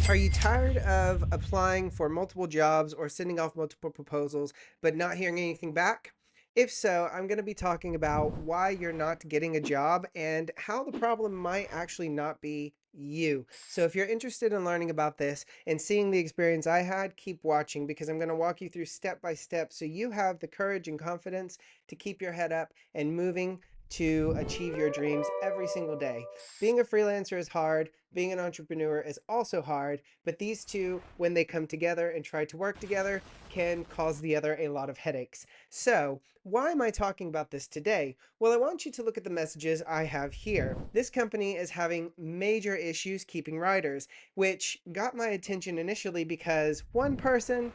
Are you tired of applying for multiple jobs or sending off multiple proposals but not hearing anything back? If so, I'm going to be talking about why you're not getting a job and how the problem might actually not be you. So, if you're interested in learning about this and seeing the experience I had, keep watching because I'm going to walk you through step by step so you have the courage and confidence to keep your head up and moving to achieve your dreams every single day. Being a freelancer is hard. Being an entrepreneur is also hard, but these two, when they come together and try to work together, can cause the other a lot of headaches. So, why am I talking about this today? Well, I want you to look at the messages I have here. This company is having major issues keeping riders, which got my attention initially because one person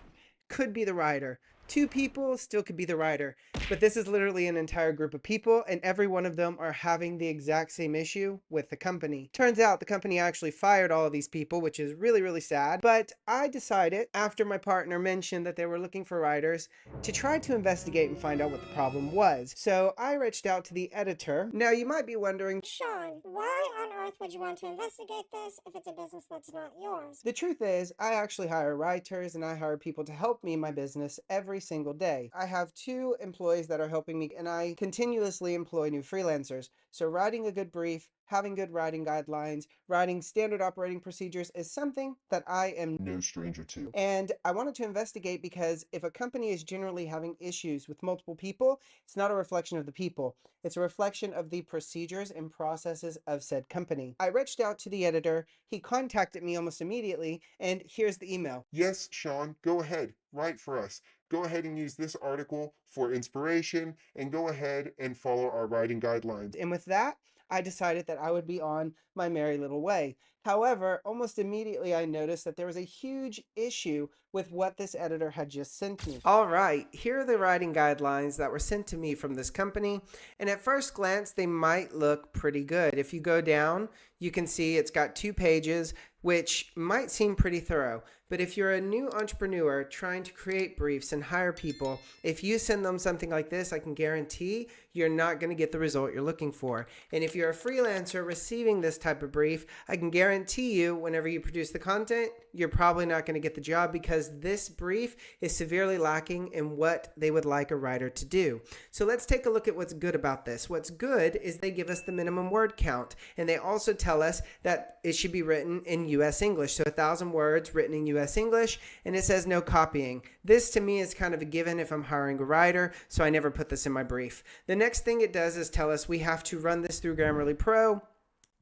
could be the rider. Two people still could be the rider, but this is literally an entire group of people, and every one of them are having the exact same issue with the company. Turns out the company actually fired all of these people, which is really, really sad. But I decided, after my partner mentioned that they were looking for writers, to try to investigate and find out what the problem was. So I reached out to the editor. Now, you might be wondering, Sean, why on earth would you want to investigate this if it's a business that's not yours? the truth is, I actually hire writers and I hire people to help me in my business every single day. I have two employees that are helping me, and I continuously employ new freelancers. So, writing a good brief, having good writing guidelines, writing standard operating procedures is something that I am no stranger to. And I wanted to investigate because if a company is generally having issues with multiple people, it's not a reflection of the people. It's a reflection of the procedures and processes of said company. I reached out to the editor. He contacted me almost immediately, and here's the email. Yes, Sean, go ahead, write for us. Go ahead and use this article for inspiration and go ahead and follow our writing guidelines. And with that, I decided that I would be on my merry little way. However, almost immediately I noticed that there was a huge issue with what this editor had just sent me. All right, here are the writing guidelines that were sent to me from this company, and at first glance, they might look pretty good. If you go down, you can see it's got 2 pages, which might seem pretty thorough. But if you're a new entrepreneur trying to create briefs and hire people, if you send them something like this, I can guarantee you're not going to get the result you're looking for. And if you're a freelancer receiving this type of brief, I can guarantee you whenever you produce the content, you're probably not going to get the job because this brief is severely lacking in what they would like a writer to do. So let's take a look at what's good about this. What's good is they give us the minimum word count, and they also tell us that it should be written in US English. So 1,000 words written in US English, and it says no copying. This to me is kind of a given if I'm hiring a writer, so I never put this in my brief. The next thing it does is tell us we have to run this through Grammarly Pro.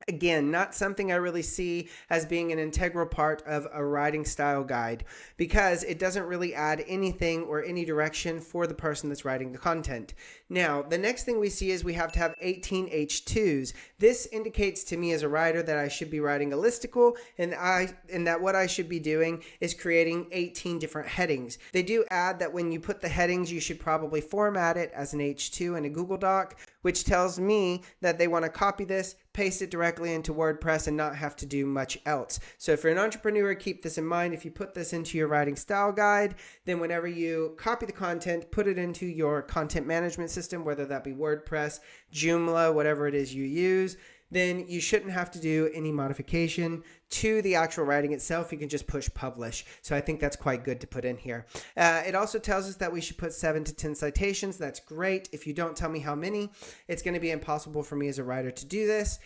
Again, not something I really see as being an integral part of a writing style guide because it doesn't really add anything or any direction for the person that's writing the content. Now, the next thing we see is we have to have 18 H2s. This indicates to me as a writer that I should be writing a listicle and that what I should be doing is creating 18 different headings. They do add that when you put the headings, you should probably format it as an H2 in a Google Doc, which tells me that they want to copy this, paste it directly into WordPress and not have to do much else. So if you're an entrepreneur, keep this in mind. If you put this into your writing style guide, then whenever you copy the content, put it into your content management system, whether that be WordPress, Joomla, whatever it is you use, then you shouldn't have to do any modification to the actual writing itself. You can just push publish. So I think that's quite good to put in here. It also tells us that we should put 7 to 10 citations. That's great. If you don't tell me how many, it's going to be impossible for me as a writer to do this.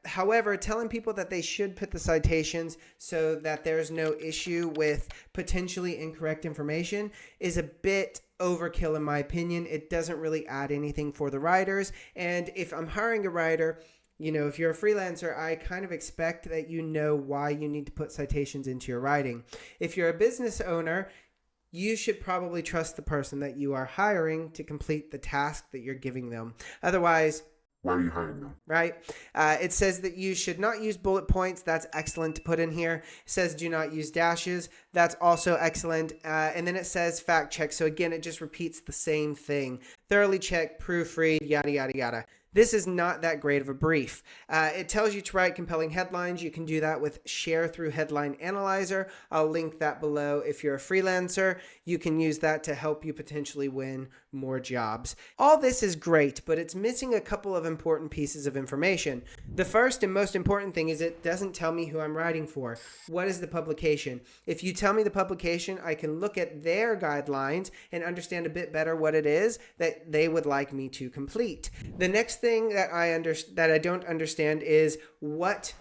However, telling people that they should put the citations so that there's no issue with potentially incorrect information is a bit overkill in my opinion. It doesn't really add anything for the writers. And if I'm hiring a writer, if you're a freelancer, I kind of expect that you know why you need to put citations into your writing. If you're a business owner, you should probably trust the person that you are hiring to complete the task that you're giving them. Otherwise, Why are you hiring them? right? It says that you should not use bullet points. That's excellent to put in here. It says do not use dashes. That's also excellent. And then it says fact check. So again, it just repeats the same thing. Thoroughly check, proofread, yada, yada, yada. This is not that great of a brief. It tells you to write compelling headlines. You can do that with Share Through Headline Analyzer. I'll link that below. If you're a freelancer, you can use that to help you potentially win more jobs. All this is great, but it's missing a couple of important pieces of information. The first and most important thing is it doesn't tell me who I'm writing for. What is the publication? If you tell me the publication, I can look at their guidelines and understand a bit better what it is that they would like me to complete. The next thing that I don't understand is what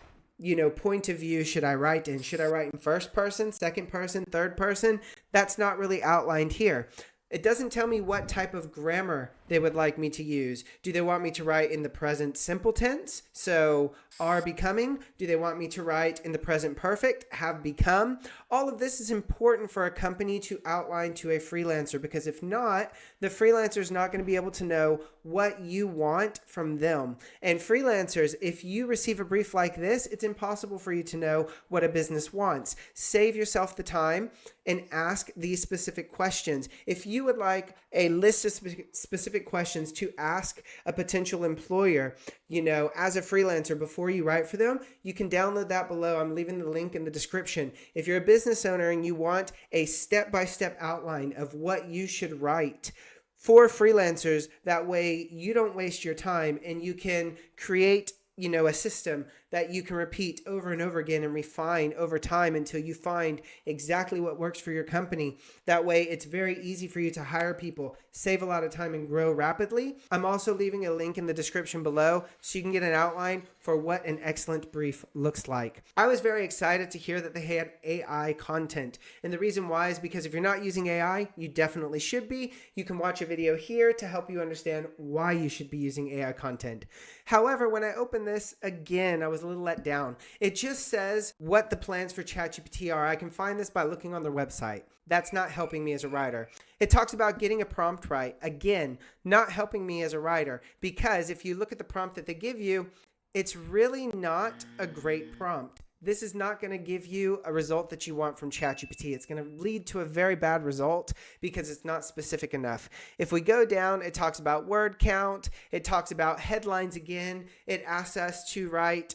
point of view should I write in? Should I write in first person, second person, third person? That's not really outlined here. It doesn't tell me what type of grammar they would like me to use. Do they want me to write in the present simple tense, so are becoming? Do they want me to write in the present perfect, have become? All of this is important for a company to outline to a freelancer, because if not, the freelancer is not going to be able to know what you want from them. And freelancers, if you receive a brief like this, it's impossible for you to know what a business wants. Save yourself the time and ask these specific questions. If you would like a list of specific questions to ask a potential employer, as a freelancer before you write for them, you can download that below. I'm leaving the link in the description. If you're a business owner and you want a step-by-step outline of what you should write for freelancers, that way you don't waste your time and you can create a system that you can repeat over and over again and refine over time until you find exactly what works for your company. That way it's very easy for you to hire people, save a lot of time, and grow rapidly. I'm also leaving a link in the description below so you can get an outline for what an excellent brief looks like. I was very excited to hear that they had AI content. And the reason why is because if you're not using AI, you definitely should be. You can watch a video here to help you understand why you should be using AI content. However, when I opened this again, I was a little let down. It just says what the plans for ChatGPT are. I can find this by looking on their website. That's not helping me as a writer. It talks about getting a prompt right. Again, not helping me as a writer, because if you look at the prompt that they give you, it's really not a great prompt. This is not going to give you a result that you want from ChatGPT. It's going to lead to a very bad result because it's not specific enough. If we go down, it talks about word count. It talks about headlines again. It asks us to write,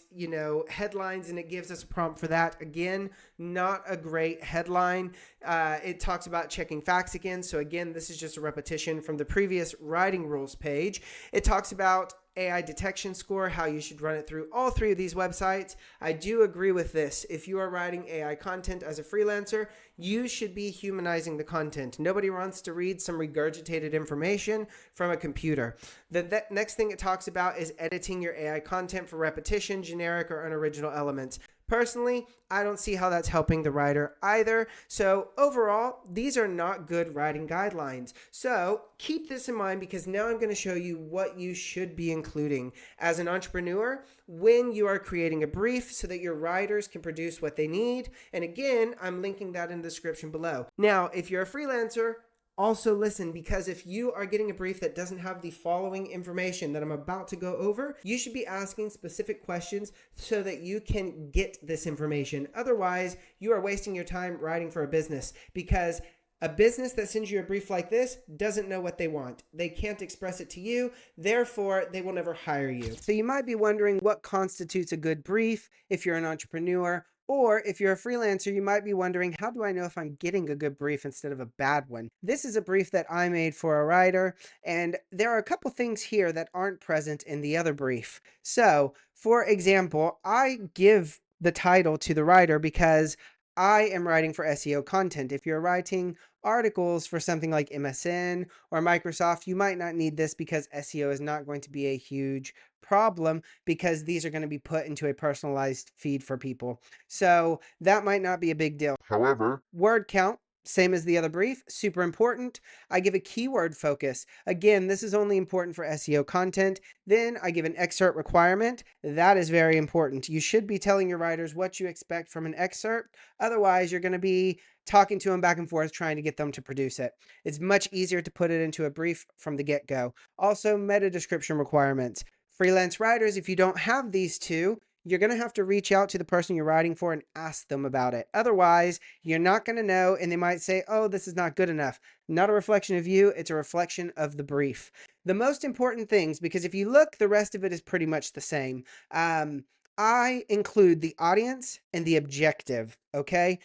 headlines, and it gives us a prompt for that. Again, not a great headline. It talks about checking facts again. So again, this is just a repetition from the previous writing rules page. It talks about AI detection score, how you should run it through all three of these websites. I do agree with this. If you are writing AI content as a freelancer, you should be humanizing the content. Nobody wants to read some regurgitated information from a computer. The next thing it talks about is editing your AI content for repetition, generic, or unoriginal elements. Personally, I don't see how that's helping the writer either. So overall, these are not good writing guidelines. So keep this in mind, because now I'm going to show you what you should be including as an entrepreneur when you are creating a brief so that your writers can produce what they need. And again, I'm linking that in the description below. Now, if you're a freelancer, also listen, because if you are getting a brief that doesn't have the following information that I'm about to go over, you should be asking specific questions so that you can get this information. Otherwise, you are wasting your time writing for a business, because a business that sends you a brief like this doesn't know what they want. They can't express it to you, therefore they will never hire you. So you might be wondering what constitutes a good brief if you're an entrepreneur. Or if you're a freelancer, you might be wondering, how do I know if I'm getting a good brief instead of a bad one? This is a brief that I made for a writer, and there are a couple things here that aren't present in the other brief. So, for example, I give the title to the writer because I am writing for SEO content. If you're writing articles for something like MSN or Microsoft, you might not need this because SEO is not going to be a huge problem, because these are going to be put into a personalized feed for people. So that might not be a big deal. However, Word count, same as the other brief, super important. I give a keyword focus. Again, this is only important for SEO content. Then I give an excerpt requirement. That is very important. You should be telling your writers what you expect from an excerpt. Otherwise, you're going to be talking to them back and forth trying to get them to produce it. It's much easier to put it into a brief from the get-go. Also, meta description requirements. Freelance writers, if you don't have these two, you're going to have to reach out to the person you're writing for and ask them about it. Otherwise, you're not going to know, and they might say, oh, this is not good enough. Not a reflection of you, it's a reflection of the brief. The most important things, because if you look, the rest of it is pretty much the same. I include the audience and the objective, okay?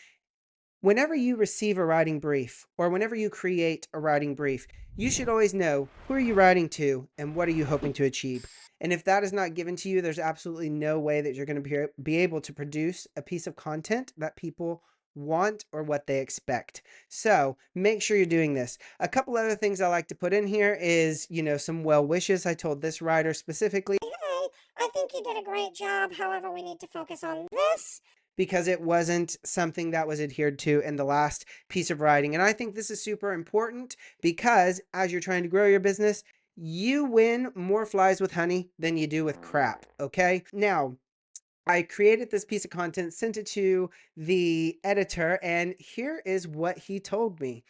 Whenever you receive a writing brief or whenever you create a writing brief, you should always know who are you writing to and what are you hoping to achieve. And if that is not given to you, there's absolutely no way that you're going to be able to produce a piece of content that people want or what they expect. So make sure you're doing this. A couple other things I like to put in here is, some well wishes. I told this writer specifically, Hey, I think you did a great job. However, we need to focus on this. because it wasn't something that was adhered to in the last piece of writing. And I think this is super important because as you're trying to grow your business, you win more flies with honey than you do with crap. Okay. Now, I created this piece of content, sent it to the editor, and here is what he told me.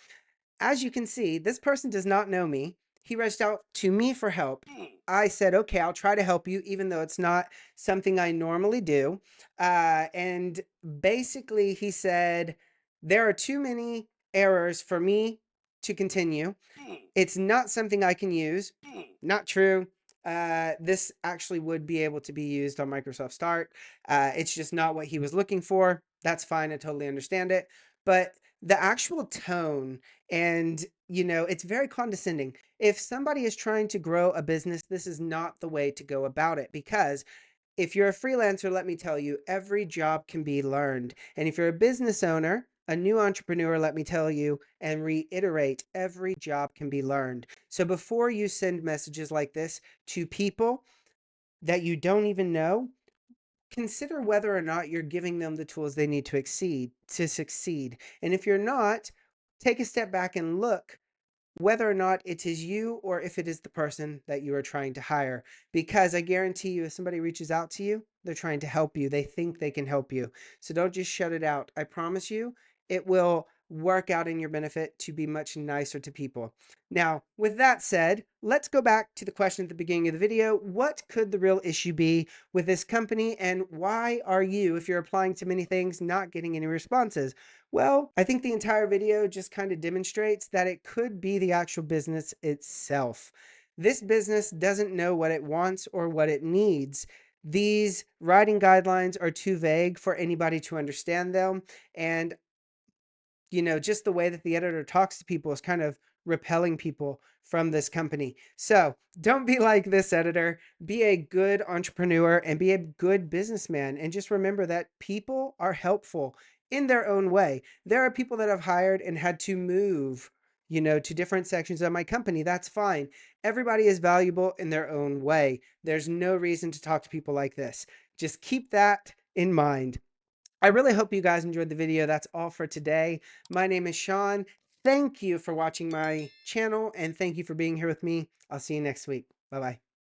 As you can see, this person does not know me. He reached out to me for help. I said, okay, I'll try to help you, even though it's not something I normally do. And basically, he said, there are too many errors for me to continue. It's not something I can use. Not true. This actually would be able to be used on Microsoft Start. It's just not what he was looking for. That's fine. I totally understand it. But the actual tone and, it's very condescending. If somebody is trying to grow a business, this is not the way to go about it, because if you're a freelancer, let me tell you, every job can be learned. And if you're a business owner, a new entrepreneur, let me tell you and reiterate, every job can be learned. So before you send messages like this to people that you don't even know, consider whether or not you're giving them the tools they need to succeed. And if you're not, take a step back and look whether or not it is you or if it is the person that you are trying to hire. Because I guarantee you, if somebody reaches out to you, they're trying to help you. They think they can help you. So don't just shut it out. I promise you, it will work out in your benefit to be much nicer to people. Now, with that said, let's go back to the question at the beginning of the video. What could the real issue be with this company, and why are you, if you're applying to many things, not getting any responses? Well, I think the entire video just kind of demonstrates that it could be the actual business itself. This business doesn't know what it wants or what it needs. These writing guidelines are too vague for anybody to understand them. And just the way that the editor talks to people is kind of repelling people from this company. So don't be like this editor. Be a good entrepreneur and be a good businessman. And just remember that people are helpful in their own way. There are people that I've hired and had to move, to different sections of my company. That's fine. Everybody is valuable in their own way. There's no reason to talk to people like this. Just keep that in mind. I really hope you guys enjoyed the video. That's all for today. My name is Sean. Thank you for watching my channel, and thank you for being here with me. I'll see you next week. Bye-bye.